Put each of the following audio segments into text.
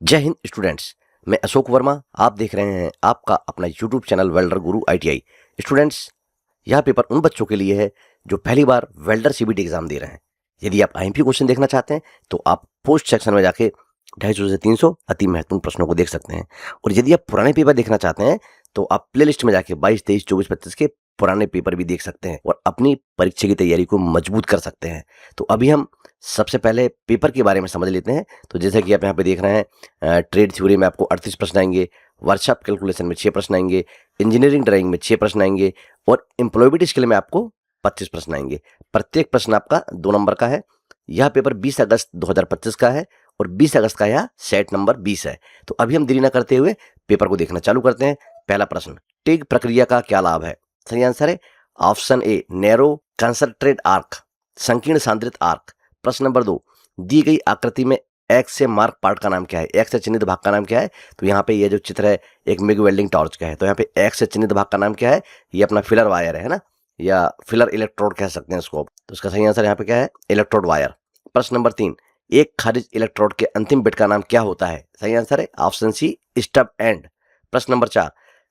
जय हिंद स्टूडेंट्स। मैं अशोक वर्मा। आप देख रहे हैं आपका अपना यूट्यूब चैनल वेल्डर गुरु ITI। स्टूडेंट्स, यह पेपर उन बच्चों के लिए है जो पहली बार वेल्डर CBT एग्जाम दे रहे हैं। यदि आप IMP क्वेश्चन देखना चाहते हैं तो आप पोस्ट सेक्शन में जाके 250 से 300 अति महत्वपूर्ण प्रश्नों को देख सकते हैं। और यदि आप पुराने पेपर देखना चाहते हैं तो आप प्ले लिस्ट में जाके 22, 23, 24, 25 के पुराने पेपर भी देख सकते हैं और अपनी परीक्षा की तैयारी को मजबूत कर सकते हैं। तो अभी हम सबसे पहले पेपर के बारे में समझ लेते हैं। तो जैसे कि आप यहाँ पे देख रहे हैं, ट्रेड थ्योरी में आपको 38 प्रश्न आएंगे, वर्कशॉप कैलकुलेशन में 6 प्रश्न आएंगे, इंजीनियरिंग ड्राइंग में 6 प्रश्न आएंगे और एम्प्लॉयबिलिटी स्किल में आपको 25 प्रश्न आएंगे। प्रत्येक प्रश्न आपका 2 नंबर का है। यह पेपर 20 अगस्त 2025 का है और 20 अगस्त का यह सेट नंबर 20 है। तो अभी हम देरी न करते हुए पेपर को देखना चालू करते हैं। पहला प्रश्न, टिग प्रक्रिया का क्या लाभ है? सही आंसर है option A, narrow concentrate arc, संकीर्ण सांद्रित आर्क। प्रश्न नंबर 2, दी गई आकृति में एक्स से मार्क पार्ट का नाम क्या है? एक्स से चिन्हित भाग का नाम क्या है? तो यहाँ पे ये जो चित्र है एक मिग वेल्डिंग टॉर्च का है। तो यहाँ पे एक्स से चिन्हित भाग का नाम क्या है? ये अपना फिलर वायर है ना, या फिलर इलेक्ट्रोड कह सकते हैं इसको। तो इसका सही आंसर यहाँ पे क्या है? Electrode wire. प्रश्न नंबर 3, एक खारिज इलेक्ट्रोड के अंतिम बिट का नाम क्या होता है? सही आंसर है ऑप्शन सी, स्टब एंड। प्रश्न नंबर 4,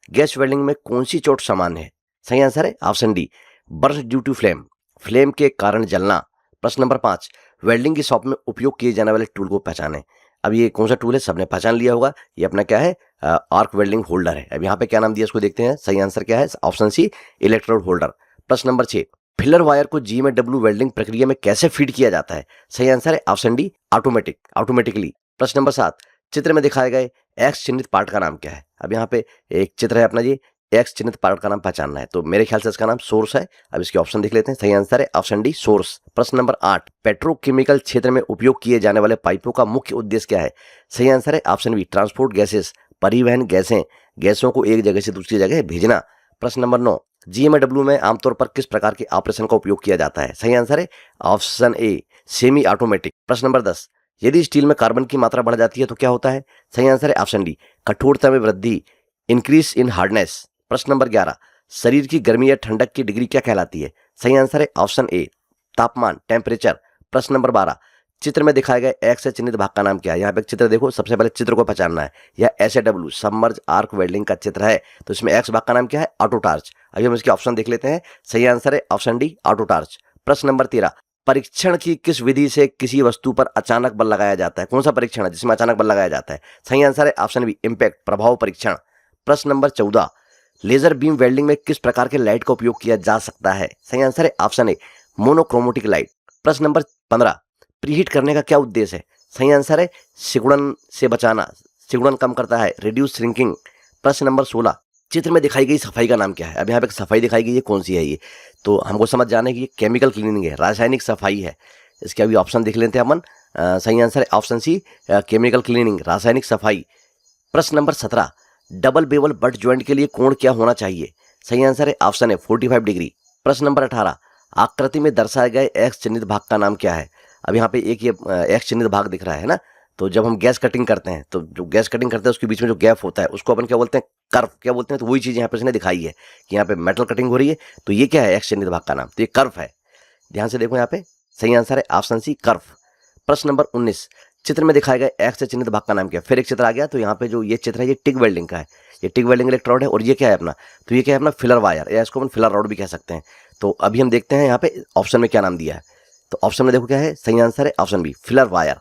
गैस वेल्डिंग में कौन सी चोट सामान्य है? सही आंसर है option D, burst due to flame, flame के कारण जलना। प्रश्न नंबर 5, वेल्डिंग की शॉप में उपयोग किए जाने वाले टूल को पहचानें। अब ये कौन सा टूल है? सबने पहचान लिया होगा, ये अपना क्या है? आर्क वेल्डिंग होल्डर है। अब यहाँ पे क्या नाम दिया इसको देखते हैं। सही आंसर क्या है? Option C, electrode holder. प्रश्न नंबर 6, फिलर वायर को GMW वेल्डिंग प्रक्रिया में कैसे फीड किया जाता है? सही आंसर है ऑप्शन डी, ऑटोमेटिकली। प्रश्न नंबर 7, चित्र में दिखाए गए एक्स चिन्हित पार्ट का नाम क्या है? अब यहाँ पे एक चित्र है अपना, जी एक्स चिन्हित पार्ट का नाम पहचानना है। तो मेरे ख्याल से इसका नाम सोर्स है। अब इसके ऑप्शन देख लेते हैं। सही आंसर है ऑप्शन डी, सोर्स। प्रश्न नंबर 8, पेट्रोकेमिकल क्षेत्र में उपयोग किए जाने वाले पाइपों का मुख्य उद्देश्य क्या है? सही आंसर है ऑप्शन बी, ट्रांसपोर्ट गैसेस, परिवहन गैसें, गैसों को एक जगह से दूसरी जगह भेजना। प्रश्न नंबर 9, GMW में आमतौर पर किस प्रकार के ऑपरेशन का उपयोग किया जाता है? सही आंसर है ऑप्शन ए, सेमी ऑटोमेटिक। प्रश्न नंबर 10, यदि स्टील में कार्बन की मात्रा बढ़ जाती है तो क्या होता है? सही आंसर है ऑप्शन डी, कठोरता में वृद्धि, इंक्रीज इन हार्डनेस। प्रश्न नंबर 11, शरीर की गर्मी या ठंडक की डिग्री क्या कहलाती है? सही आंसर है ऑप्शन ए, तापमान, टेम्परेचर। प्रश्न नंबर 12, चित्र में दिखाए गए एक्स से चिन्हित भाग का नाम क्या है? यहाँ पे एक चित्र देखो, सबसे पहले चित्र को पहचानना है। यह SAW सबमर्ज आर्क वेल्डिंग का चित्र है। तो इसमें एक्स भाग का नाम क्या है? Auto torch. अभी हम इसके ऑप्शन देख लेते हैं। सही आंसर है ऑप्शन डी, ऑटो टार्च। प्रश्न नंबर 13, परीक्षण की किस विधि से किसी वस्तु पर अचानक बल लगाया जाता है? कौन सा परीक्षण है जिसमें अचानक बल लगाया जाता है? सही आंसर है ऑप्शन बी, इम्पैक्ट, प्रभाव परीक्षण। प्रश्न नंबर 14, लेजर बीम वेल्डिंग में किस प्रकार के लाइट का उपयोग किया जा सकता है? सही आंसर है ऑप्शन ए, मोनोक्रोमेटिक लाइट। प्रश्न नंबर 15, प्रीहीट करने का क्या उद्देश्य है? सही आंसर है सिकुड़न से बचाना, सिकुड़न कम करता है, रिड्यूस श्रिंकिंग। प्रश्न नंबर 16, चित्र में दिखाई गई सफाई का नाम क्या है? अब यहाँ पे सफाई दिखाई गई है, कौन सी है ये? तो हमको समझ जाना है कि ये केमिकल क्लीनिंग है, रासायनिक सफाई है। इसके अभी ऑप्शन देख लेते हैं अपन। सही आंसर है ऑप्शन सी, केमिकल क्लीनिंग, रासायनिक सफाई। प्रश्न number 17, double bevel but joint के लिए कोण क्या होना चाहिए? सही आंसर है ऑप्शन है 45 डिग्री। प्रश्न नंबर 18, आकृति में दर्शाए गए एक्स चिन्हित भाग का नाम क्या है? अब यहाँ पे एक ये एक्स चिन्हित भाग दिख रहा है ना, तो जब हम गैस कटिंग करते हैं तो जो गैस कटिंग करते हैं उसके बीच में जो गैप होता है उसको अपन क्या बोलते हैं? कर्व। क्या बोलते हैं? तो वही चीज़ यहाँ पे इसने दिखाई है कि यहाँ पे मेटल कटिंग हो रही है। तो ये क्या है? एक्स चिन्हित भाग का नाम, तो ये कर्व है। ध्यान से देखो यहाँ पे, सही आंसर है ऑप्शन सी, कर्व। प्रश्न नंबर 19, चित्र में दिखाए गए एक्स से चिन्हित भाग का नाम क्या है? फिर एक चित्र आ गया। तो यहाँ पे जो ये चित्र है ये टिग वेल्डिंग का है, ये टिग वेल्डिंग इलेक्ट्रोड है। और ये क्या है अपना? तो ये क्या है अपना? फिलर वायर, या इसको अपन फिलर रॉड भी कह सकते हैं। तो अभी हम देखते हैं यहाँ पे ऑप्शन में क्या नाम दिया है। तो ऑप्शन में देखो क्या है? सही आंसर है ऑप्शन बी, फिलर वायर।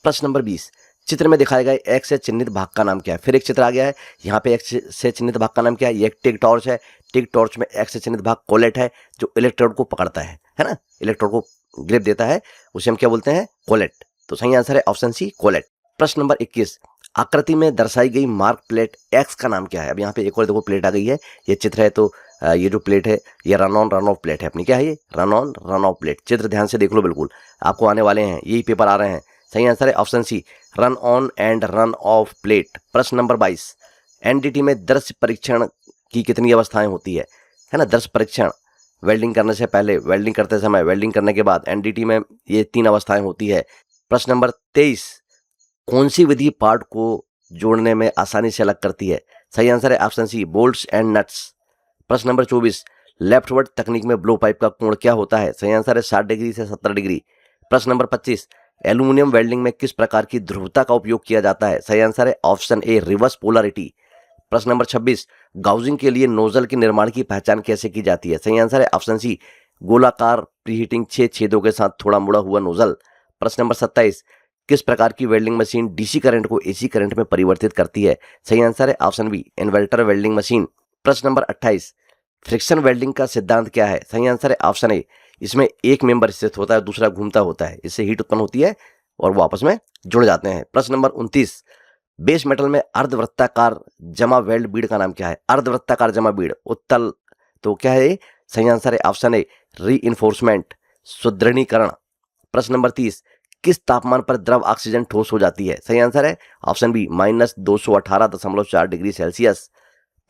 प्रश्न नंबर 20, चित्र में दिखाए गए एक्स से चिन्हित भाग का नाम क्या है? फिर एक चित्र आ गया है। यहाँ पे एक्स से चिन्हित भाग का नाम क्या है? ये एक टिग टॉर्च है। टिग टॉर्च में एक्स से चिन्हित भाग कोलेट है, जो इलेक्ट्रोड को पकड़ता है ना, इलेक्ट्रोड को ग्रिप देता है, उसे हम क्या बोलते हैं? कोलेट। तो सही आंसर है ऑप्शन सी, कोलेट। प्रश्न नंबर 21, आकृति में दर्शाई गई मार्क प्लेट एक्स का नाम क्या है? अब यहाँ पे एक और देखो प्लेट आ गई है, ये चित्र है। तो ये जो प्लेट है ये run on run off plate है अपनी। क्या है ये? Run on run off plate. चित्र ध्यान से देख लो, बिल्कुल आपको आने वाले हैं, यही पेपर आ रहे हैं। सही आंसर है option C, run on and run off plate. प्रश्न नंबर 22, NDT में दृश्य परीक्षण की कितनी अवस्थाएं होती है ना? दृश्य परीक्षण, वेल्डिंग करने से पहले, वेल्डिंग करते समय, वेल्डिंग करने के बाद, NDT में ये 3 अवस्थाएं होती है। प्रश्न नंबर 23, कौन सी विधि पार्ट को जोड़ने में आसानी से अलग करती है? सही आंसर है option C, bolts and nuts. प्रश्न नंबर 24, लेफ्टवर्ड तकनीक में ब्लो पाइप का कोण क्या होता है? सही आंसर है 60 डिग्री से 70 डिग्री। प्रश्न नंबर 25, एल्यूमिनियम वेल्डिंग में किस प्रकार की ध्रुवता का उपयोग किया जाता है? सही आंसर है ऑप्शन ए रिवर्स पोलरिटी। प्रश्न नंबर 26, गाउजिंग के लिए नोजल के निर्माण की पहचान कैसे की जाती है? सही आंसर है ऑप्शन सी गोलाकार प्रीहीटिंग 6 छेदों के साथ थोड़ा मुड़ा हुआ नोजल। प्रश्न नंबर 27, किस प्रकार की वेल्डिंग मशीन डीसी करंट को एसी करंट में परिवर्तित करती है? सही आंसर है option B inverter welding machine. प्रश्न नंबर 28, फ्रिक्शन वेल्डिंग का सिद्धांत क्या है? सही आंसर है ऑप्शन ए इसमें एक मेंबर स्थित होता है, दूसरा घूमता होता है, इससे हीट उत्पन्न होती है और वो आपस में जुड़ जाते हैं। प्रश्न नंबर 29, बेस मेटल में अर्धवृत्ताकार जमा वेल्ड बीड का नाम क्या है? अर्धवृत्ताकार जमा बीड उत्तल, तो क्या है? सही आंसर है ऑप्शन ए रीइंफोर्समेंट सुदृढ़ीकरण। प्रश्न नंबर 30, किस तापमान पर द्रव ऑक्सीजन ठोस हो जाती है? सही आंसर है ऑप्शन बी -218.4 डिग्री सेल्सियस।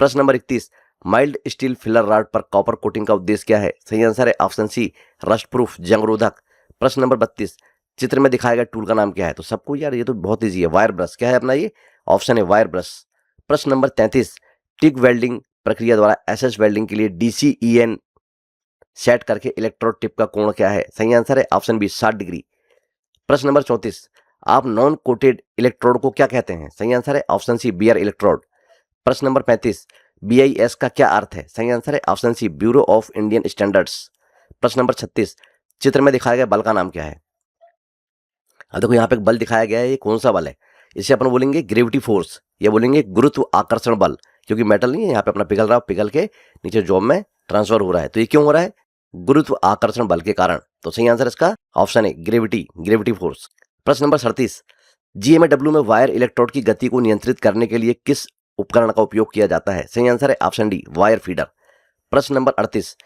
प्रश्न number 31, mild steel filler rod पर कॉपर कोटिंग का उद्देश्य क्या है? सही आंसर है ऑप्शन सी रस्ट प्रूफ जंगरोधक। प्रश्न नंबर 32, चित्र में दिखाया गया टूल का नाम क्या है? तो सबको यार ये तो बहुत ईजी है, वायर ब्रश। क्या है अपना ये? ऑप्शन है वायर ब्रश। प्रश्न नंबर 33, टिक वेल्डिंग प्रक्रिया द्वारा एसएस वेल्डिंग के लिए DCEN सेट करके इलेक्ट्रोड टिप का कोण क्या है? सही आंसर है ऑप्शन बी 60 डिग्री। प्रश्न नंबर 34, आप नॉन कोटेड इलेक्ट्रोड को क्या कहते हैं? सही आंसर है ऑप्शन सी बियर इलेक्ट्रोड। प्रश्न नंबर 35, BIS का क्या अर्थ है? सही आंसर है option C Bureau of Indian Standards. प्रश्न नंबर 36, चित्र में दिखाया गया बल का नाम क्या है? अब देखो यहाँ पे एक बल दिखाया गया है, ये कौन सा बल है? इसे अपन बोलेंगे ग्रेविटी फोर्स, या बोलेंगे गुरुत्व आकर्षण बल, क्योंकि मेटल नहीं है यहाँ पे अपना पिघल रहा है, पिघल के नीचे जॉब में ट्रांसफर हो रहा है। तो ये क्यों हो रहा है? गुरुत्व आकर्षण बल के कारण। तो सही आंसर इसका ऑप्शन है ग्रेविटी फोर्स। प्रश्न नंबर 37, GMAW में वायर इलेक्ट्रोड की गति को नियंत्रित करने के लिए किस उपकरण का उपयोग किया जाता है? सही आंसर है ऑप्शन डी वायर फीडर। प्रश्न नंबर 38,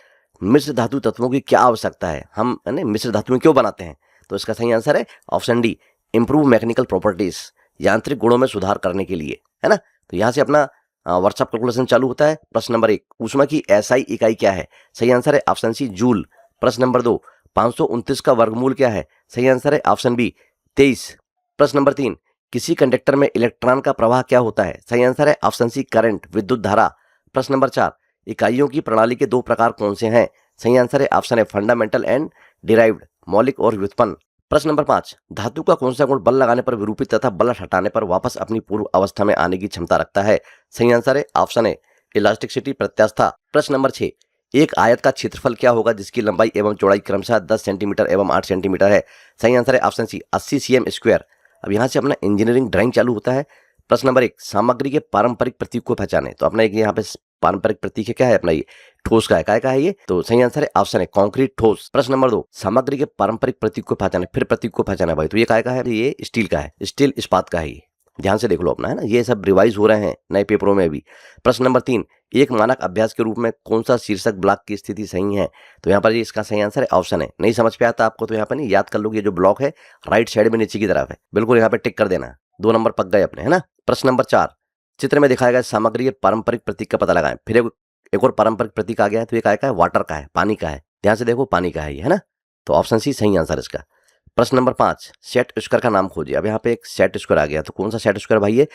मिश्र धातु तत्वों की क्या आवश्यकता है? हम मिश्र धातुएं क्यों बनाते हैं? तो इसका सही आंसर है option D improve mechanical properties, यांत्रिक गुणों में सुधार करने के लिए, है ना। तो यहाँ से अपना वर्कशॉप कैलकुलेशन चालू होता है। प्रश्न नंबर 1, ऊष्मा की SI इकाई क्या है? सही आंसर है ऑप्शन सी जूल। प्रश्न नंबर 2, 529 का वर्गमूल क्या है? सही आंसर है ऑप्शन बी 23। प्रश्न नंबर 3, किसी कंडक्टर में इलेक्ट्रॉन का प्रवाह क्या होता है? सही आंसर है ऑप्शन सी करंट, विद्युत धारा। प्रश्न नंबर 4, इकाइयों की प्रणाली के 2 प्रकार कौन से हैं? सही आंसर है ऑप्शन है फंडामेंटल एंड डिराइव्ड, मौलिक और व्युत्पन्न। प्रश्न नंबर 5, धातु का कौन सा गुण बल लगाने पर विरूपित तथा बल हटाने पर वापस अपनी पूर्व अवस्था में आने की क्षमता रखता है? सही आंसर है ऑप्शन है इलास्टिसिटी, प्रत्यास्थता। प्रश्न नंबर 6, एक आयत का क्षेत्रफल क्या होगा जिसकी लंबाई एवं चौड़ाई क्रमशः 10 सेंटीमीटर एवं 8 सेंटीमीटर है? सही आंसर है ऑप्शन सी 80 cm स्क्वायर। अब यहाँ से अपना इंजीनियरिंग ड्राइंग चालू होता है। प्रश्न नंबर 1, सामग्री के पारंपरिक प्रतीक को पहचाने। तो अपना एक यहाँ पे पारंपरिक प्रतीक है, क्या है अपना? ये ठोस का है। काय का है ये? तो सही आंसर है ऑप्शन है कंक्रीट ठोस। प्रश्न नंबर 2, सामग्री के पारंपरिक प्रतीक को पहचाने, फिर प्रतीक को पहचाना भाई। तो ये काय का है? ये स्टील का है, स्टील इस्पात का है। ये ध्यान से देख लो अपना, है ना, ये सब रिवाइज हो रहे हैं नए पेपरों में भी। प्रश्न नंबर 3, एक मानक अभ्यास के रूप में कौन सा शीर्षक ब्लॉक की स्थिति सही है? तो यहाँ पर ये इसका सही आंसर है ऑप्शन है। नहीं समझ पे आता आपको तो यहाँ पर नहीं, याद कर लो, ये जो ब्लॉक है राइट साइड में नीचे की तरफ है, बिल्कुल यहाँ पे टिक कर देना। 2 नंबर पक गए अपने, है ना। प्रश्न नंबर 4, चित्र में दिखाया गया सामग्री के पारंपरिक प्रतीक का पता लगाएं। फिर एक और पारंपरिक प्रतीक आ गया है, तो ये काय का है? वाटर का है, पानी का है। ध्यान से देखो, पानी का है ये, है ना। तो ऑप्शन सी सही आंसर इसका। प्रश्न नंबर 5, सेट स्क्वायर का नाम खोजिए। अब यहाँ पे एक सेट स्क्वायर आ गया, तो कौन सा सेट स्क्वायर भाई? ये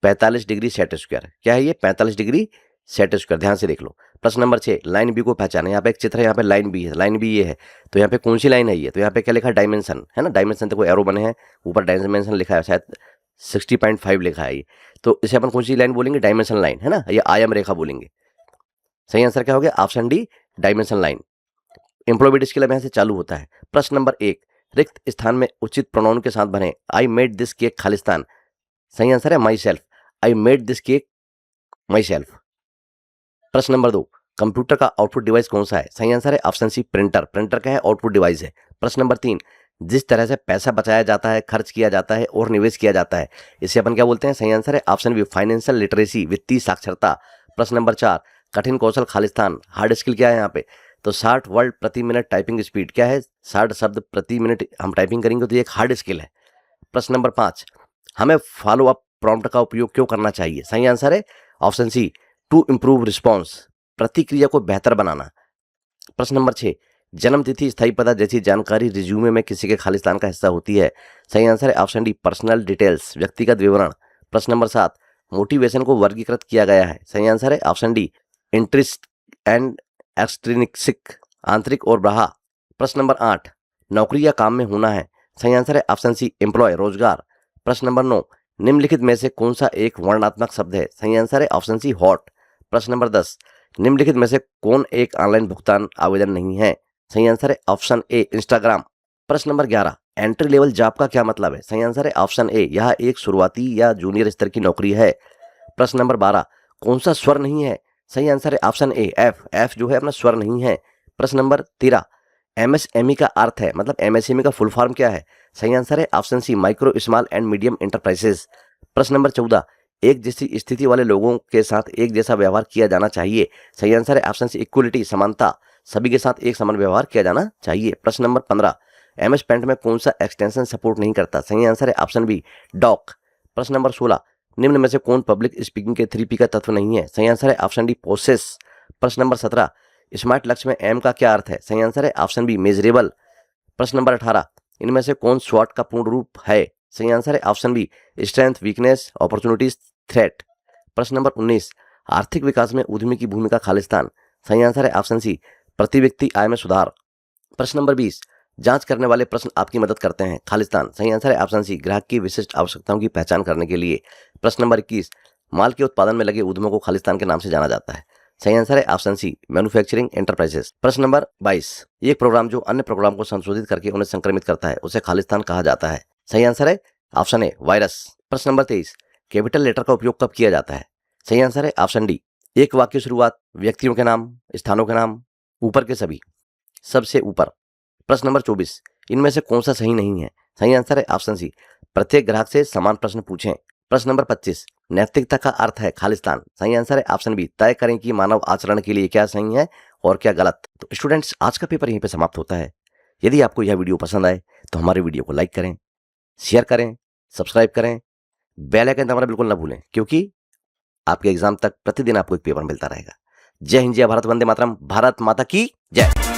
45 डिग्री सेट स्क्वायर। क्या है ये? 45 डिग्री सेट स्क्वायर। ध्यान से देख लो। प्रश्न नंबर 6, लाइन बी को पहचाने। यहाँ पे एक चित्र है, यहाँ पे लाइन बी है, लाइन बी ये है, तो यहाँ पे कौन सी लाइन है ये? तो यहाँ पे क्या लिखा है? डायमेंशन, है ना। डायमेंशन देखो एरो बने हैं, ऊपर डायमेंशन लिखा है, शायद 60.5 लिखा है ये। तो इसे अपन कौन सी लाइन बोलेंगे? डायमेंशन लाइन, है ना, ये आयम रेखा बोलेंगे। सही आंसर क्या हो गया? Option D dimension line. Employment skill अब यहाँ से चालू होता है। प्रश्न नंबर 1, रिक्त स्थान में उचित प्रोनाउन के साथ बने। I made this cake Khalistan. सही आंसर है my self, I made this cake my self. प्रश्न नंबर 2, कंप्यूटर का आउटपुट डिवाइस कौन सा है? सही आंसर है ऑप्शन सी प्रिंटर। प्रिंटर का है आउटपुट डिवाइस है। प्रश्न नंबर 3, जिस तरह से पैसा बचाया जाता है, खर्च किया जाता है और निवेश किया जाता है, इसे अपन क्या बोलते हैं? सही आंसर है ऑप्शन बी फाइनेंशियल लिटरेसी, वित्तीय साक्षरता। प्रश्न नंबर 4, कठिन कौशल खालिस्तान, हार्ड स्किल क्या है यहाँ पे? तो 60 वर्ड प्रति मिनट टाइपिंग स्पीड। क्या है? 60 शब्द प्रति मिनट हम टाइपिंग करेंगे, तो ये एक हार्ड स्किल है। प्रश्न नंबर 5, हमें फॉलो अप प्रॉम्प्ट का उपयोग क्यों करना चाहिए? सही आंसर है option C to improve response, प्रतिक्रिया को बेहतर बनाना। प्रश्न नंबर 6, जन्म तिथि, स्थायी पता जैसी जानकारी रिज्यूमे में किसी के खालिस्तान का हिस्सा होती है। सही आंसर है ऑप्शन डी पर्सनल डिटेल्स, व्यक्तिगत विवरण। प्रश्न नंबर 7, मोटिवेशन को वर्गीकृत किया गया है। सही आंसर है option D interest and extrinsic, आंतरिक और बाह्य। प्रश्न नंबर 8, नौकरी या काम में होना है। सही आंसर है ऑप्शन सी एम्प्लॉय, रोजगार। प्रश्न नंबर 9, निम्नलिखित में से कौन सा एक वर्णनात्मक शब्द है? सही आंसर है ऑप्शन सी हॉट। प्रश्न नंबर 10, निम्नलिखित में से कौन एक ऑनलाइन भुगतान आवेदन नहीं है? सही आंसर है ऑप्शन ए इंस्टाग्राम। प्रश्न नंबर 11, एंट्री लेवल जॉब का क्या मतलब है? सही आंसर है ऑप्शन ए, यह एक शुरुआती या जूनियर स्तर की नौकरी है। प्रश्न नंबर 12, कौन सा स्वर नहीं है? सही आंसर है ऑप्शन ए एफ, एफ जो है अपना स्वर नहीं है। प्रश्न नंबर 13, एमएसएमई का अर्थ है, मतलब एमएसएमई का फुल फॉर्म क्या है? सही आंसर है option C micro small and medium enterprises. प्रश्न नंबर 14, एक जैसी स्थिति वाले लोगों के साथ एक जैसा व्यवहार किया जाना चाहिए। सही आंसर है ऑप्शन सी इक्वलिटी, समानता, सभी के साथ एक समान व्यवहार किया जाना चाहिए। प्रश्न नंबर 15, एमएस पेंट में कौन सा एक्सटेंशन सपोर्ट नहीं करता? सही आंसर है ऑप्शन बी डॉक। प्रश्न नंबर 16, निम्न में से कौन पब्लिक स्पीकिंग के 3P का तत्व नहीं है? सही आंसर है ऑप्शन डी प्रोसेस। प्रश्न नंबर 17, स्मार्ट लक्ष्य में एम का क्या अर्थ है? सही आंसर है ऑप्शन बी मेजरेबल। प्रश्न नंबर 18, इनमें से कौन स्वॉट का पूर्ण रूप है? सही आंसर है option B strength, weakness, opportunities, threat. प्रश्न नंबर 19, आर्थिक विकास में उद्यमी की भूमिका खालिस्तान। सही आंसर है ऑप्शन सी प्रति व्यक्ति आय में सुधार। प्रश्न नंबर 20, जांच करने वाले प्रश्न आपकी मदद करते हैं, खालिस्तान। सही आंसर है ऑप्शन सी ग्राहक की विशिष्ट आवश्यकताओं की पहचान करने के लिए। प्रश्न नंबर 21, माल के उत्पादन में लगे उद्यमों को खालिस्तान के नाम से जाना जाता है। सही आंसर है ऑप्शन सी मैन्युफैक्चरिंग एंटरप्राइजेस। प्रश्न नंबर 22, एक प्रोग्राम जो अन्य प्रोग्राम को संशोधित करके उन्हें संक्रमित करता है उसे खालिस्तान कहा जाता है। सही आंसर है ऑप्शन ए वायरस। प्रश्न नंबर 23, कैपिटल लेटर का उपयोग कब किया जाता है? सही आंसर है ऑप्शन डी एक वाक्य शुरुआत, व्यक्तियों के नाम, स्थानों के नाम, ऊपर के सभी, सबसे ऊपर। प्रश्न नंबर 24, इनमें से कौन सा सही नहीं है? सही आंसर है ऑप्शन सी प्रत्येक ग्राहक से समान प्रश्न पूछें। प्रश्न नंबर 25, नैतिकता का अर्थ है खालिस्तान। सही आंसर है ऑप्शन बी तय करें कि मानव आचरण के लिए क्या सही है और क्या गलत। तो स्टूडेंट्स, आज का पेपर यहीं पे समाप्त होता है। यदि आपको यह वीडियो पसंद आए तो हमारे वीडियो को लाइक करें, शेयर करें, सब्सक्राइब करें, बेल आइकन दबाना बिल्कुल ना भूलें, क्योंकि आपके एग्जाम तक प्रतिदिन आपको एक पेपर मिलता रहेगा। जय हिंद, जय भारत, वंदे मातरम, भारत माता की जय।